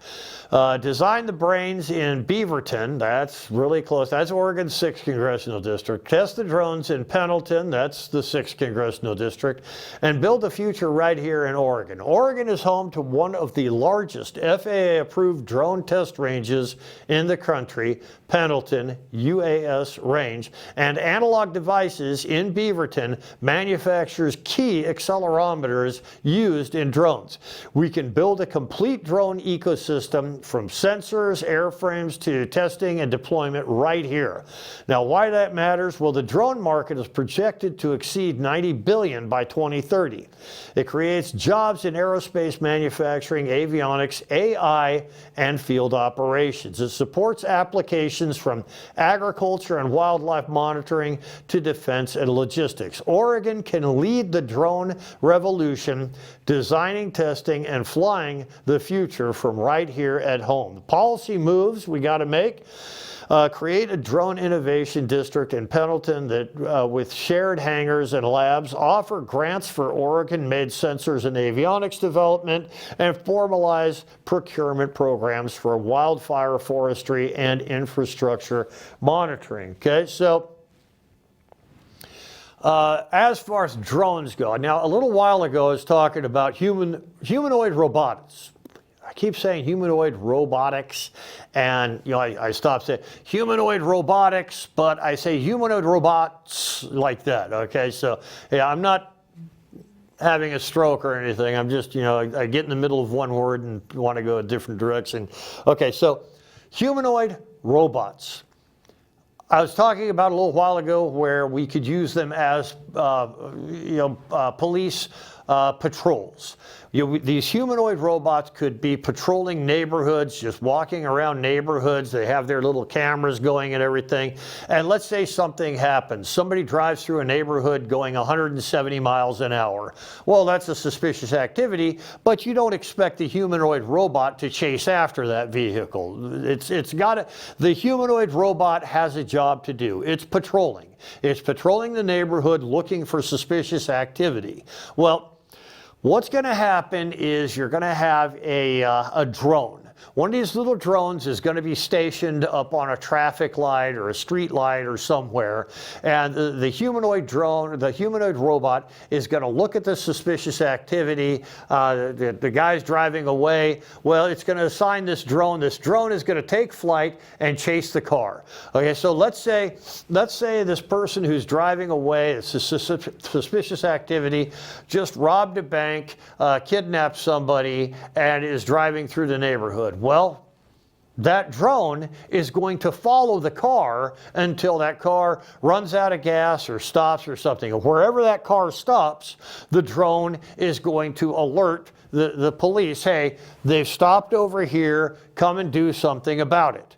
Design the brains in Beaverton, that's really close, that's Oregon's 6th Congressional District. Test the drones in Pendleton, that's the 6th Congressional District. And build the future right here in Oregon. Oregon is home to one of the largest FAA-approved drone test ranges in the country, Pendleton UAS range. And Analog Devices in Beaverton manufactures key accelerometers used in drones. We can build a complete drone ecosystem from sensors, airframes to testing and deployment right here. Now, why that matters? Well, the drone market is projected to exceed $90 billion by 2030. It creates jobs in aerospace manufacturing, avionics, AI, and field operations. It supports applications from agriculture and wildlife monitoring to defense and logistics. Oregon can lead the drone revolution, designing, testing, and flying the future from right here at home. The policy moves we got to make. Create a drone innovation district in Pendleton that with shared hangars and labs, offer grants for Oregon-made sensors and avionics development, and formalize procurement programs for wildfire forestry and infrastructure monitoring. Okay, so as far as drones go, now a little while ago I was talking about humanoid robotics. I keep saying humanoid robotics, and you know I stopped saying humanoid robotics, but I say humanoid robots like that. Okay, so yeah, I'm not having a stroke or anything. I'm just, you know, I get in the middle of one word and want to go a different direction. Okay, so humanoid robots. I was talking about a little while ago where we could use them as police patrols. These humanoid robots could be patrolling neighborhoods, just walking around neighborhoods. They have their little cameras going and everything. And let's say something happens. Somebody drives through a neighborhood going 170 miles an hour. Well, that's a suspicious activity, but you don't expect the humanoid robot to chase after that vehicle. The humanoid robot has a job to do. It's patrolling. It's patrolling the neighborhood looking for suspicious activity. Well, what's going to happen is you're going to have a drone. One of these little drones is going to be stationed up on a traffic light or a street light or somewhere, and the humanoid drone, the humanoid robot, is going to look at the suspicious activity. The guy's driving away. Well, it's going to assign this drone. This drone is going to take flight and chase the car. Okay, so let's say this person who's driving away, it's a suspicious activity, just robbed a bank, kidnapped somebody, and is driving through the neighborhood. Well, that drone is going to follow the car until that car runs out of gas or stops or something. Wherever that car stops, the drone is going to alert the police, hey, they've stopped over here, come and do something about it.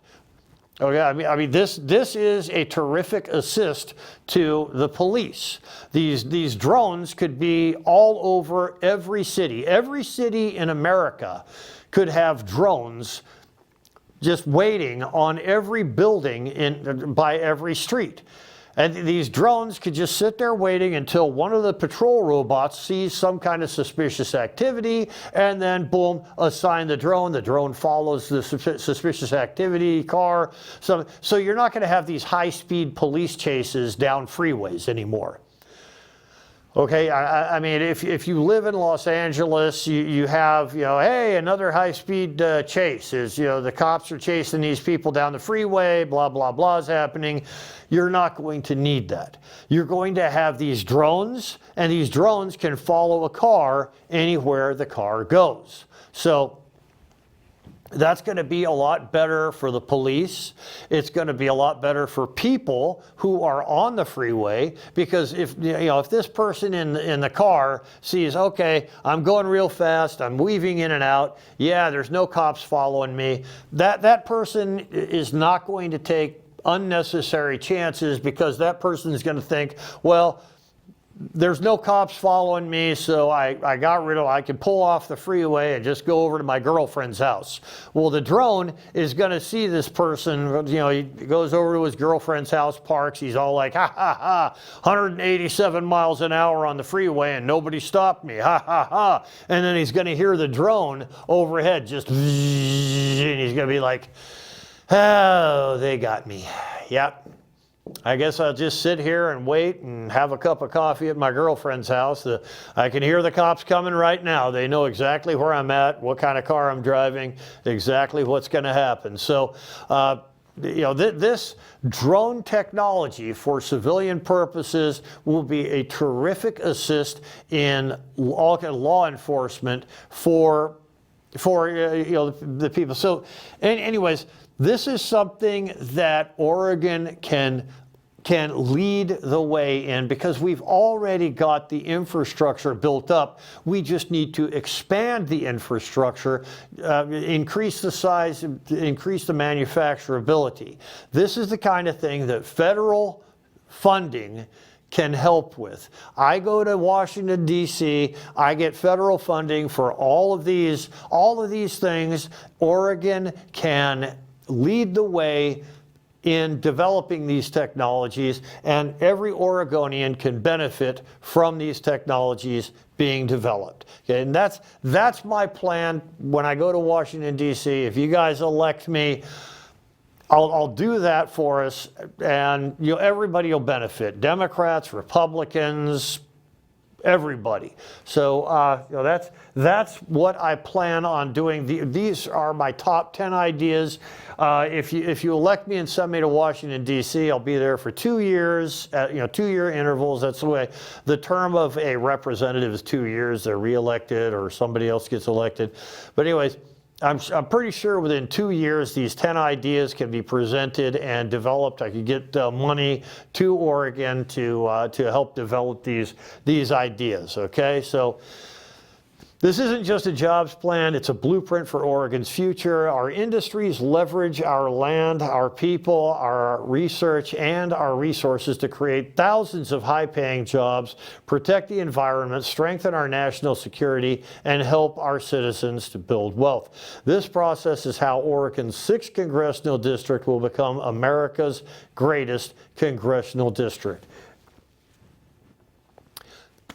Okay, I mean, this is a terrific assist to the police. These drones could be all over every city. Every city in America could have drones just waiting on every building by every street. And these drones could just sit there waiting until one of the patrol robots sees some kind of suspicious activity, and then boom, assign the drone. The drone follows the suspicious activity car. So you're not going to have these high-speed police chases down freeways anymore. Okay, I mean, if you live in Los Angeles, you have, hey, another high-speed chase is, the cops are chasing these people down the freeway, blah, blah, blah is happening. You're not going to need that. You're going to have these drones, and these drones can follow a car anywhere the car goes. So that's going to be a lot better for the police. It's going to be a lot better for people who are on the freeway, because if this person in the car sees, okay, I'm going real fast, I'm weaving in and out, yeah, there's no cops following me, that person is not going to take unnecessary chances, because that person is going to think, well, there's no cops following me, so I can pull off the freeway and just go over to my girlfriend's house. Well, the drone is going to see this person, he goes over to his girlfriend's house, parks, he's all like, ha, ha, ha, 187 miles an hour on the freeway and nobody stopped me, ha, ha, ha. And then he's going to hear the drone overhead just, and he's going to be like, oh, they got me. Yep. I guess I'll just sit here and wait and have a cup of coffee at my girlfriend's house. I can hear the cops coming right now. They know exactly where I'm at, what kind of car I'm driving, exactly what's going to happen. So, this drone technology for civilian purposes will be a terrific assist in law enforcement for the people. So, anyways, this is something that Oregon can lead the way in, because we've already got the infrastructure built up. We just need to expand the infrastructure, increase the size, increase the manufacturability. This is the kind of thing that federal funding can help with. I go to Washington, D.C., I get federal funding for all of these things. Oregon can lead the way in developing these technologies, and every Oregonian can benefit from these technologies being developed. Okay, and that's my plan when I go to Washington, D.C. If you guys elect me, I'll do that for us, and everybody will benefit. Democrats, Republicans, everybody. So that's what I plan on doing. These are my top 10 ideas. If you elect me and send me to Washington, D.C., I'll be there for 2 years, 2-year intervals. That's the way. The term of a representative is 2 years. They're reelected or somebody else gets elected. But anyways, I'm pretty sure within 2 years, these 10 ideas can be presented and developed. I could get money to Oregon to help develop these ideas, okay? So this isn't just a jobs plan, it's a blueprint for Oregon's future. Our industries leverage our land, our people, our research, and our resources to create thousands of high-paying jobs, protect the environment, strengthen our national security, and help our citizens to build wealth. This process is how Oregon's 6th Congressional District will become America's greatest congressional district.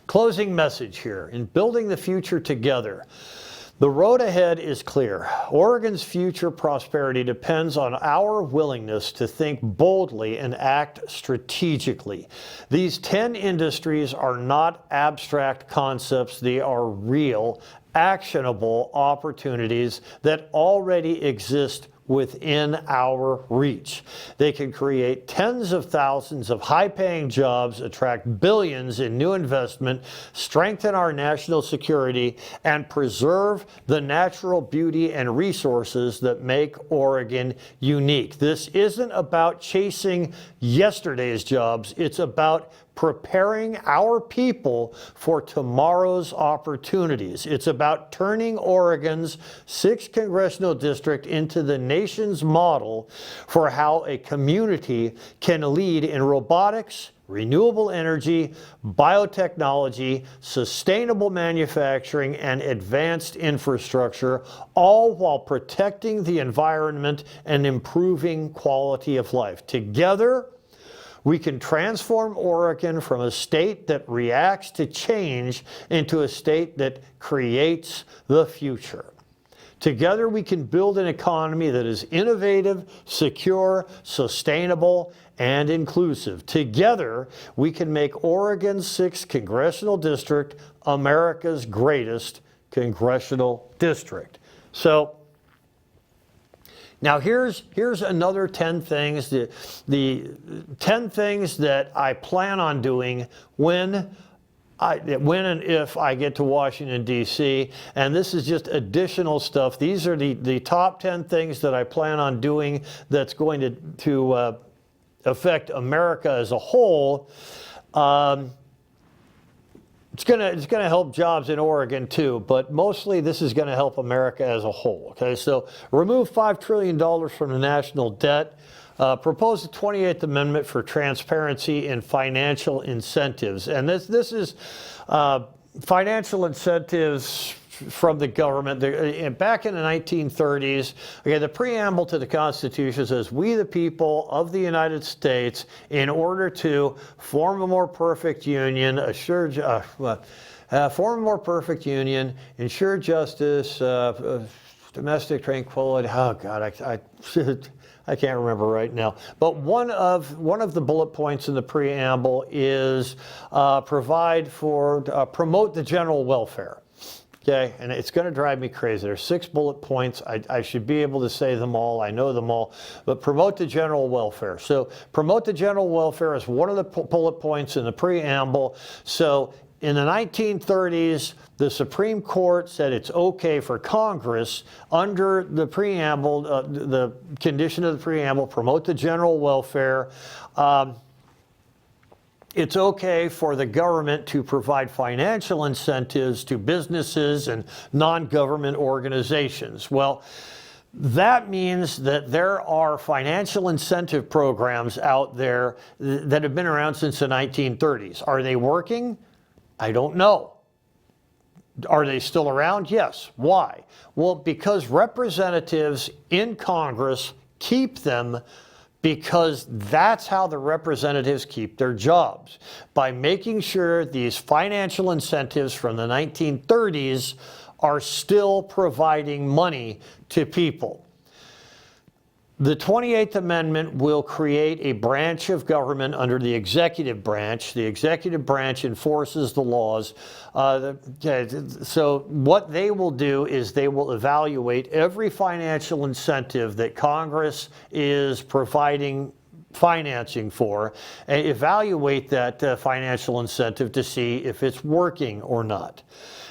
Closing message here. In building the future together, the road ahead is clear. Oregon's future prosperity depends on our willingness to think boldly and act strategically. These 10 industries are not abstract concepts. They are real, actionable opportunities that already exist within our reach. They can create tens of thousands of high-paying jobs, attract billions in new investment, strengthen our national security, and preserve the natural beauty and resources that make Oregon unique. This isn't about chasing yesterday's jobs. It's about preparing our people for tomorrow's opportunities. It's about turning Oregon's 6th Congressional District into the nation's model for how a community can lead in robotics, renewable energy, biotechnology, sustainable manufacturing, and advanced infrastructure, all while protecting the environment and improving quality of life. Together, We can transform Oregon from a state that reacts to change into a state that creates the future. Together we can build an economy that is innovative, secure, sustainable, and inclusive. Together we can make Oregon's 6th Congressional District America's greatest congressional district. So now here's another 10 things, the 10 things that I plan on doing when and if I get to Washington, D.C., and this is just additional stuff. These are the top 10 things that I plan on doing that's going to affect America as a whole. It's gonna help jobs in Oregon too, but mostly this is gonna help America as a whole. Okay, so remove $5 trillion from the national debt. Propose the 28th Amendment for transparency and financial incentives. And this is financial incentives from the government. Back in the 1930s, okay, the preamble to the Constitution says, "We the people of the United States, in order to form a more perfect union, ensure justice, domestic tranquility." Oh God, I can't remember right now. But one of the bullet points in the preamble is promote the general welfare. Okay, and it's going to drive me crazy. There's 6 bullet points. I should be able to say them all. I know them all. But promote the general welfare. So promote the general welfare is one of the bullet points in the preamble. So in the 1930s, the Supreme Court said it's okay for Congress, under the preamble, the condition of the preamble, promote the general welfare. It's okay for the government to provide financial incentives to businesses and non-government organizations. Well, that means that there are financial incentive programs out there that have been around since the 1930s. Are they working? I don't know. Are they still around? Yes. Why? Well, because representatives in Congress keep them, because that's how the representatives keep their jobs, by making sure these financial incentives from the 1930s are still providing money to people. The 28th Amendment will create a branch of government under the executive branch. The executive branch enforces the laws. So what they will do is they will evaluate every financial incentive that Congress is providing financing for, and evaluate that financial incentive to see if it's working or not.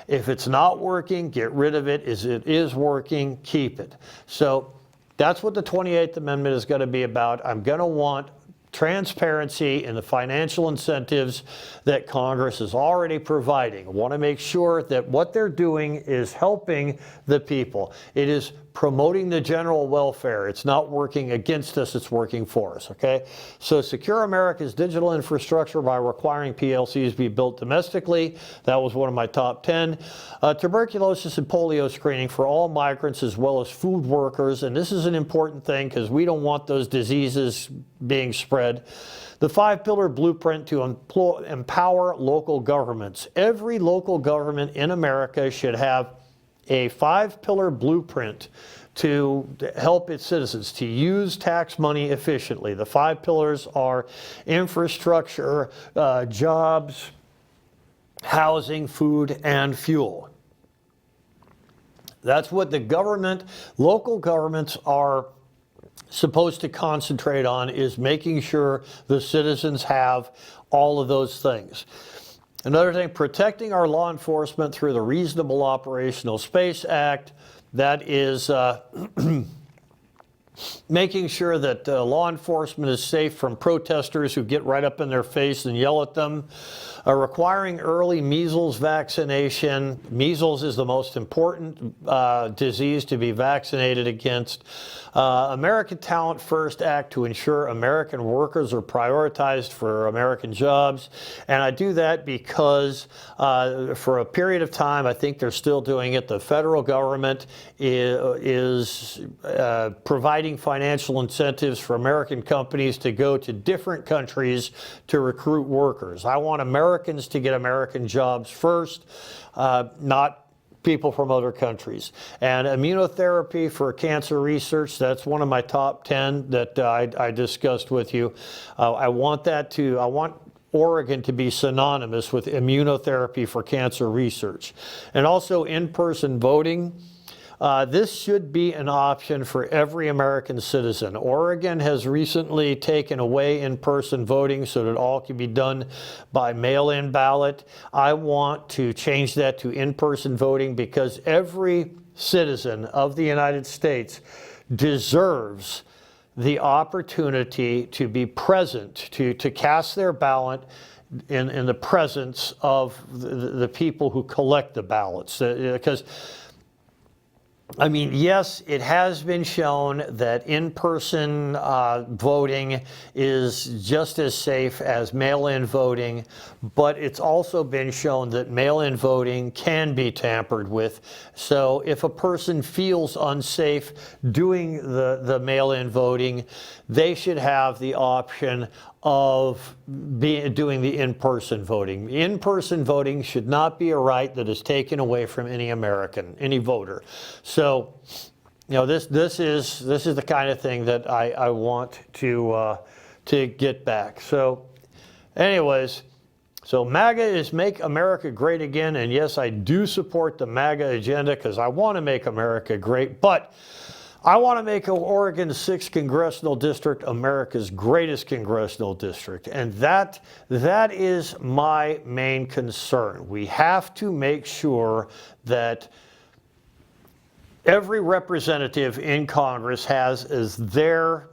If it's not working, get rid of it. If it is working, keep it. So that's what the 28th Amendment is going to be about. I'm going to want transparency in the financial incentives that Congress is already providing. I want to make sure that what they're doing is helping the people. It is promoting the general welfare. It's not working against us, it's working for us, okay? So secure America's digital infrastructure by requiring PLCs be built domestically. That was one of my top 10. Tuberculosis and polio screening for all migrants as well as food workers. And this is an important thing because we don't want those diseases being spread. The 5-pillar blueprint to empower local governments. Every local government in America should have a 5-pillar blueprint to help its citizens to use tax money efficiently. The 5 pillars are infrastructure, jobs, housing, food, and fuel. That's what the government, local governments are supposed to concentrate on, is making sure the citizens have all of those things. Another thing, protecting our law enforcement through the Reasonable Operational Space Act. That is making sure that law enforcement is safe from protesters who get right up in their face and yell at them. Requiring early measles vaccination. Measles is the most important disease to be vaccinated against. American Talent First Act to ensure American workers are prioritized for American jobs. And I do that because for a period of time, I think they're still doing it, the federal government is providing providing financial incentives for American companies to go to different countries to recruit workers. I want Americans to get American jobs first, not people from other countries. And immunotherapy for cancer research, that's one of my top 10 that I discussed with you. I want Oregon to be synonymous with immunotherapy for cancer research. And also in-person voting. This should be an option for every American citizen. Oregon has recently taken away in-person voting so that it all can be done by mail-in ballot. I want to change that to in-person voting because every citizen of the United States deserves the opportunity to be present, to cast their ballot in the presence of the people who collect the ballots. Because I mean, yes, it has been shown that in-person voting is just as safe as mail-in voting, but it's also been shown that mail-in voting can be tampered with. So if a person feels unsafe doing the mail-in voting, they should have the option of doing the in-person voting. In-person voting should not be a right that is taken away from any American, any voter. So, you know, this is the kind of thing that I want to get back. So, anyways, so MAGA is Make America Great Again, and yes, I do support the MAGA agenda because I want to make America great, but I want to make Oregon's 6th Congressional District America's greatest congressional district, and that is my main concern. We have to make sure that every representative in Congress has as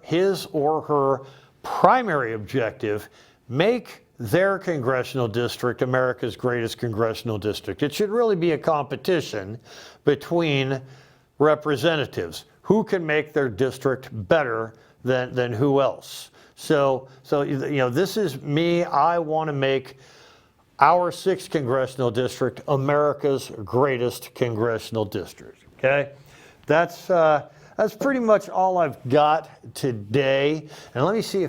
his or her primary objective, make their congressional district America's greatest congressional district. It should really be a competition between representatives. Who can make their district better than who else? So you know, this is me. I want to make our 6th Congressional District America's greatest congressional district. Okay, that's pretty much all I've got today. And let me see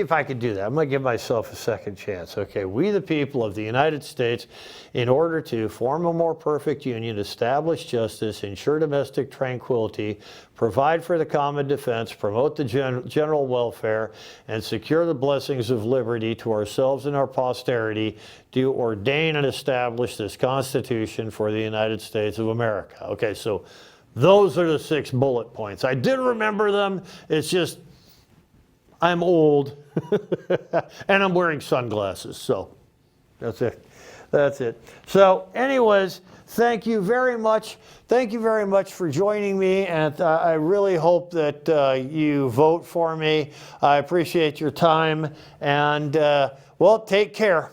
if I can do that. I'm going to give myself a second chance. Okay, we the people of the United States, in order to form a more perfect union, establish justice, ensure domestic tranquility, provide for the common defense, promote the general welfare, and secure the blessings of liberty to ourselves and our posterity, do ordain and establish this Constitution for the United States of America. Okay, so those are the 6 bullet points. I did remember them. It's just I'm old and I'm wearing sunglasses, so that's it. That's it. So anyways, thank you very much. Thank you very much for joining me, and I really hope that you vote for me. I appreciate your time, and well, take care.